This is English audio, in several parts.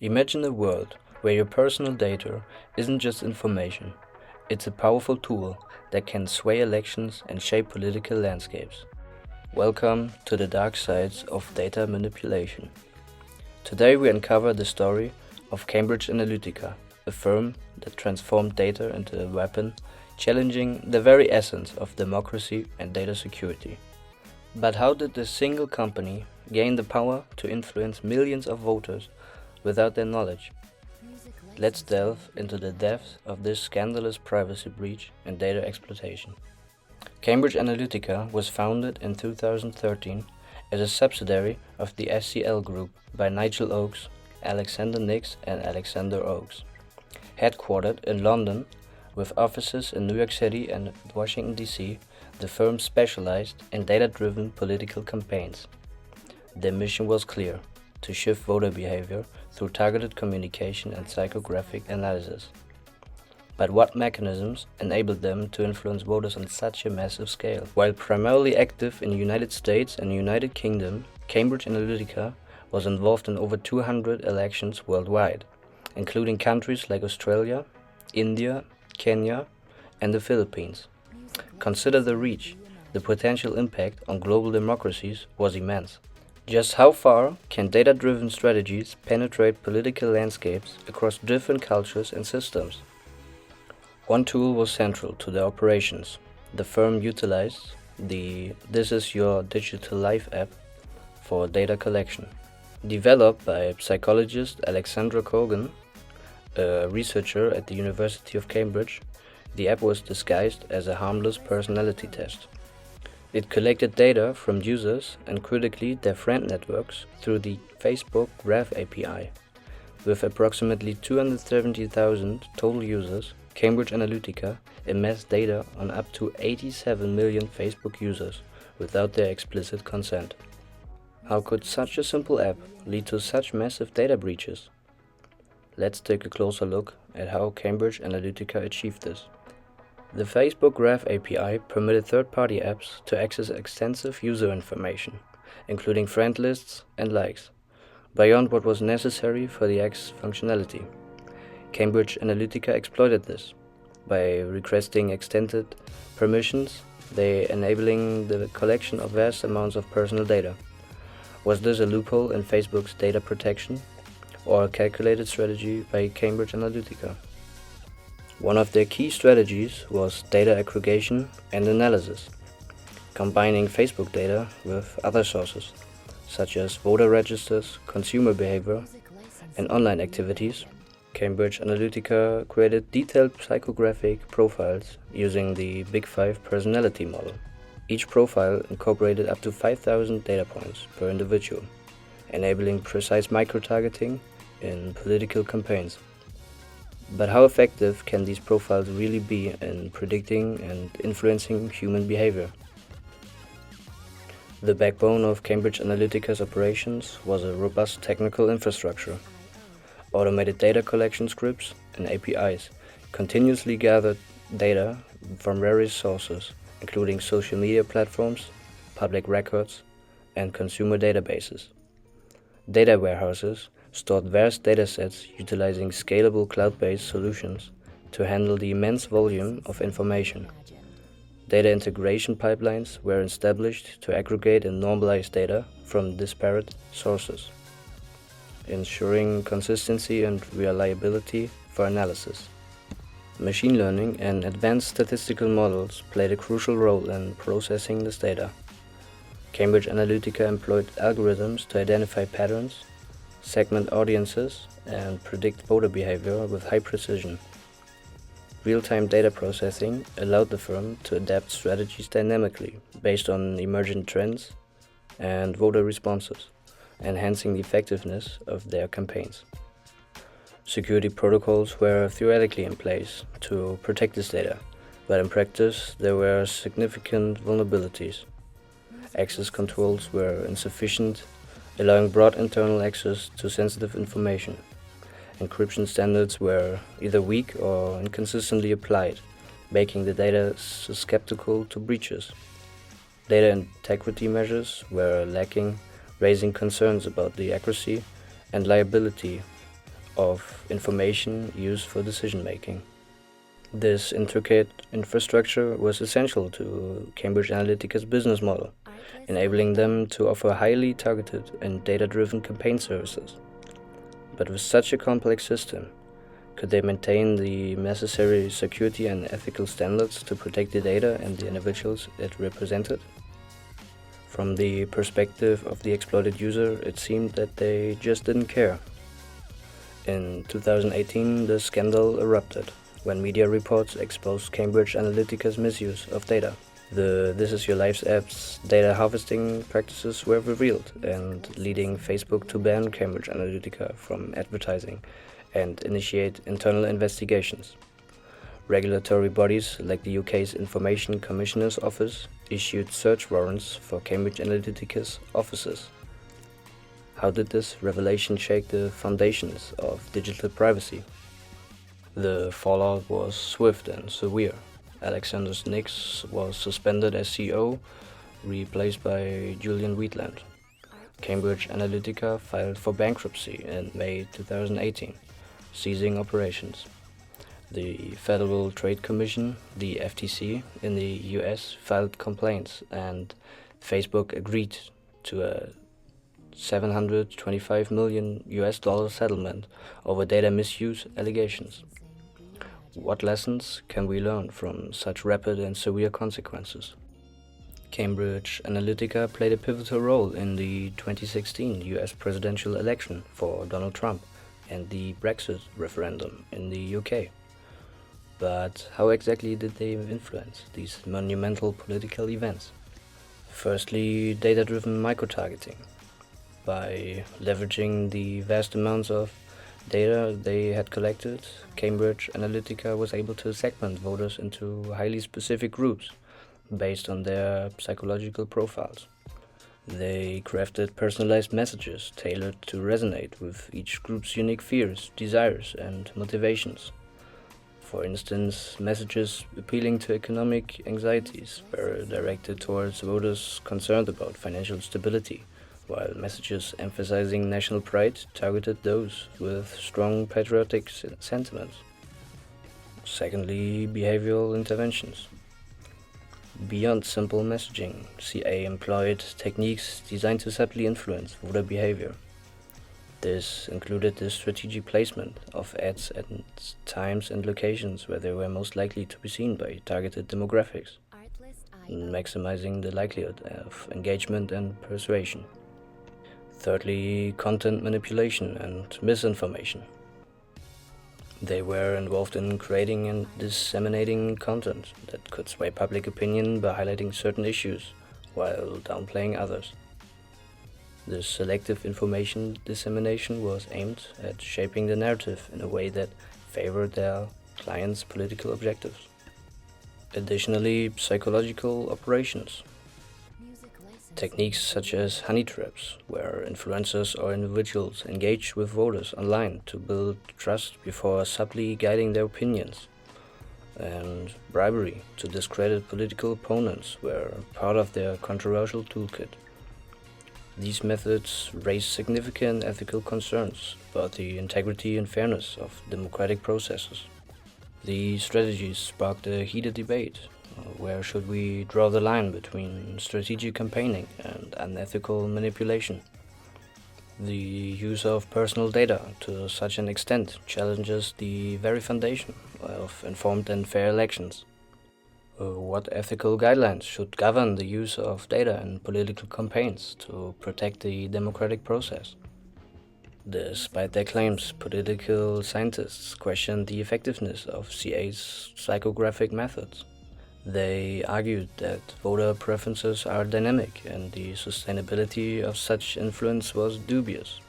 Imagine a world where your personal data isn't just information, it's a powerful tool that can sway elections and shape political landscapes. Welcome to the dark sides of data manipulation. Today we uncover the story of Cambridge Analytica, a firm that transformed data into a weapon, challenging the very essence of democracy and data security. But how did this single company gain the power to influence millions of voters without their knowledge? Let's delve into the depths of this scandalous privacy breach and data exploitation. Cambridge Analytica was founded in 2013 as a subsidiary of the SCL Group by Nigel Oakes, Alexander Nix and Alexander Oakes. Headquartered in London, with offices in New York City and Washington, D.C., the firm specialized in data-driven political campaigns. Their mission was clear: to shift voter behavior through targeted communication and psychographic analysis. But what mechanisms enabled them to influence voters on such a massive scale? While primarily active in the United States and the United Kingdom, Cambridge Analytica was involved in over 200 elections worldwide, including countries like Australia, India, Kenya, and the Philippines. Consider the reach. The potential impact on global democracies was immense. Just how far can data-driven strategies penetrate political landscapes across different cultures and systems? One tool was central to their operations. The firm utilized the This Is Your Digital Life app for data collection. Developed by psychologist Alexandra Kogan, a researcher at the University of Cambridge, the app was disguised as a harmless personality test. It collected data from users and critically their friend networks through the Facebook Graph API. With approximately 270,000 total users, Cambridge Analytica amassed data on up to 87 million Facebook users without their explicit consent. How could such a simple app lead to such massive data breaches? Let's take a closer look at how Cambridge Analytica achieved this. The Facebook Graph API permitted third-party apps to access extensive user information, including friend lists and likes, beyond what was necessary for the app's functionality. Cambridge Analytica exploited this by requesting extended permissions, enabling the collection of vast amounts of personal data. Was this a loophole in Facebook's data protection, or a calculated strategy by Cambridge Analytica? One of their key strategies was data aggregation and analysis, combining Facebook data with other sources, such as voter registers, consumer behavior, and online activities. Cambridge Analytica created detailed psychographic profiles using the Big Five personality model. Each profile incorporated up to 5,000 data points per individual, enabling precise micro-targeting in political campaigns. But how effective can these profiles really be in predicting and influencing human behavior? The backbone of Cambridge Analytica's operations was a robust technical infrastructure. Automated data collection scripts and APIs continuously gathered data from various sources, including social media platforms, public records, and consumer databases. Data warehouses stored vast datasets utilizing scalable cloud-based solutions to handle the immense volume of information. Data integration pipelines were established to aggregate and normalize data from disparate sources, ensuring consistency and reliability for analysis. Machine learning and advanced statistical models played a crucial role in processing this data. Cambridge Analytica employed algorithms to identify patterns, segment audiences, and predict voter behavior with high precision. Real-time data processing allowed the firm to adapt strategies dynamically based on emergent trends and voter responses, enhancing the effectiveness of their campaigns. Security protocols were theoretically in place to protect this data, but in practice there were significant vulnerabilities. Access controls were insufficient, allowing broad internal access to sensitive information. Encryption standards were either weak or inconsistently applied, making the data susceptible to breaches. Data integrity measures were lacking, raising concerns about the accuracy and liability of information used for decision making. This intricate infrastructure was essential to Cambridge Analytica's business model, enabling them to offer highly targeted and data-driven campaign services. But with such a complex system, could they maintain the necessary security and ethical standards to protect the data and the individuals it represented? From the perspective of the exploited user, it seemed that they just didn't care. In 2018, the scandal erupted when media reports exposed Cambridge Analytica's misuse of data. The This Is Your Life's app's data harvesting practices were revealed, and leading Facebook to ban Cambridge Analytica from advertising and initiate internal investigations. Regulatory bodies like the UK's Information Commissioner's Office issued search warrants for Cambridge Analytica's offices. How did this revelation shake the foundations of digital privacy? The fallout was swift and severe. Alexander Nix was suspended as CEO, replaced by Julian Wheatland. Cambridge Analytica filed for bankruptcy in May 2018, ceasing operations. The Federal Trade Commission, the FTC, in the US filed complaints, and Facebook agreed to a $725 million settlement over data misuse allegations. What lessons can we learn from such rapid and severe consequences? Cambridge Analytica played a pivotal role in the 2016 US presidential election for Donald Trump and the Brexit referendum in the UK. But how exactly did they influence these monumental political events? Firstly, data-driven micro-targeting. By leveraging the vast amounts of data they had collected, Cambridge Analytica was able to segment voters into highly specific groups based on their psychological profiles. They crafted personalized messages tailored to resonate with each group's unique fears, desires, and motivations. For instance, messages appealing to economic anxieties were directed towards voters concerned about financial stability, while messages emphasizing national pride targeted those with strong patriotic sentiments. Secondly, behavioral interventions. Beyond simple messaging, CA employed techniques designed to subtly influence voter behavior. This included the strategic placement of ads at times and locations where they were most likely to be seen by targeted demographics, maximizing the likelihood of engagement and persuasion. Thirdly, content manipulation and misinformation. They were involved in creating and disseminating content that could sway public opinion by highlighting certain issues while downplaying others. This selective information dissemination was aimed at shaping the narrative in a way that favored their clients' political objectives. Additionally, psychological operations. Techniques such as honey traps, where influencers or individuals engage with voters online to build trust before subtly guiding their opinions, and bribery to discredit political opponents were part of their controversial toolkit. These methods raise significant ethical concerns about the integrity and fairness of democratic processes. These strategies sparked a heated debate. Where should we draw the line between strategic campaigning and unethical manipulation? The use of personal data to such an extent challenges the very foundation of informed and fair elections. What ethical guidelines should govern the use of data in political campaigns to protect the democratic process? Despite their claims, political scientists questioned the effectiveness of CA's psychographic methods. They argued that voter preferences are dynamic and the sustainability of such influence was dubious.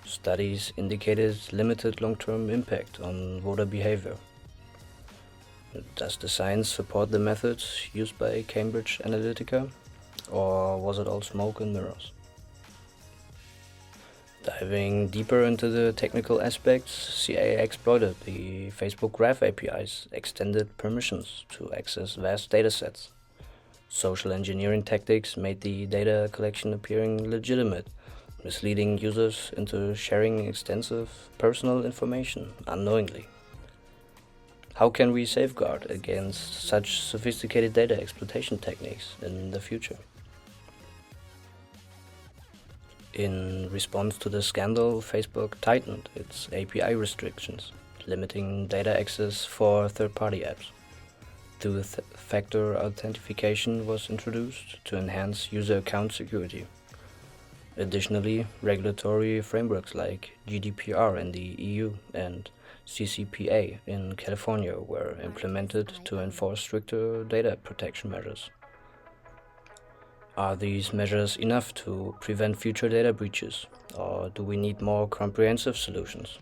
Studies indicated limited long-term impact on voter behavior. Does the science support the methods used by Cambridge Analytica, or was it all smoke and mirrors? Diving deeper into the technical aspects, CA exploited the Facebook Graph API's extended permissions to access vast datasets. Social engineering tactics made the data collection appearing legitimate, misleading users into sharing extensive personal information unknowingly. How can we safeguard against such sophisticated data exploitation techniques in the future? In response to the scandal, Facebook tightened its API restrictions, limiting data access for third-party apps. Two-factor authentication was introduced to enhance user account security. Additionally, regulatory frameworks like GDPR in the EU and CCPA in California were implemented to enforce stricter data protection measures. Are these measures enough to prevent future data breaches, or do we need more comprehensive solutions?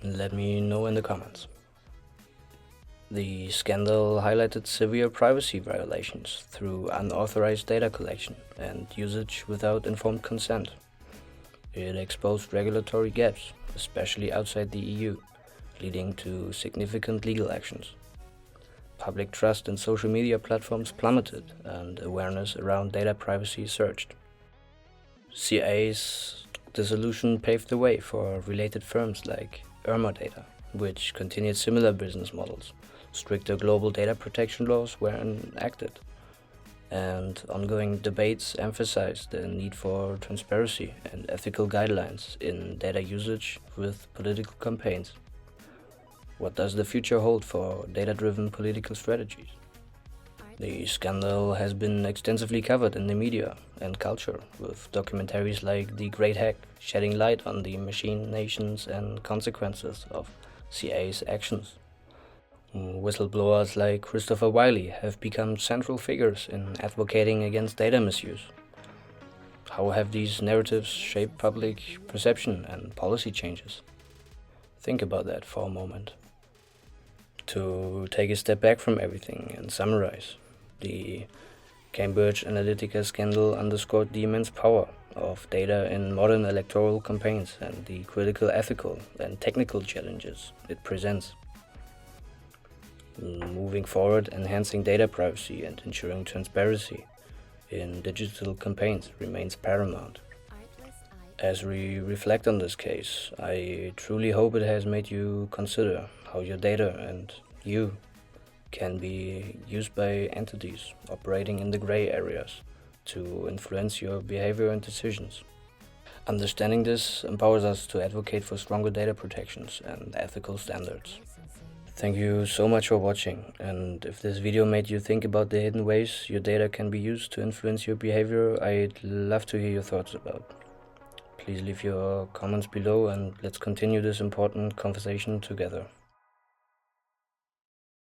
Let me know in the comments. The scandal highlighted severe privacy violations through unauthorized data collection and usage without informed consent. It exposed regulatory gaps, especially outside the EU, leading to significant legal actions. Public trust in social media platforms plummeted and awareness around data privacy surged. CIA's dissolution paved the way for related firms like Data, which continued similar business models. Stricter global data protection laws were enacted, and ongoing debates emphasized the need for transparency and ethical guidelines in data usage with political campaigns. What does the future hold for data-driven political strategies? The scandal has been extensively covered in the media and culture, with documentaries like The Great Hack shedding light on the machinations and consequences of CIA's actions. Whistleblowers like Christopher Wiley have become central figures in advocating against data misuse. How have these narratives shaped public perception and policy changes? Think about that for a moment. To take a step back from everything and summarize, the Cambridge Analytica scandal underscored the immense power of data in modern electoral campaigns and the critical ethical and technical challenges it presents. Moving forward, enhancing data privacy and ensuring transparency in digital campaigns remains paramount. As we reflect on this case, I truly hope it has made you consider how your data and you can be used by entities operating in the gray areas to influence your behavior and decisions. Understanding this empowers us to advocate for stronger data protections and ethical standards. Thank you so much for watching, and if this video made you think about the hidden ways your data can be used to influence your behavior, I'd love to hear your thoughts about. Please leave your comments below and let's continue this important conversation together.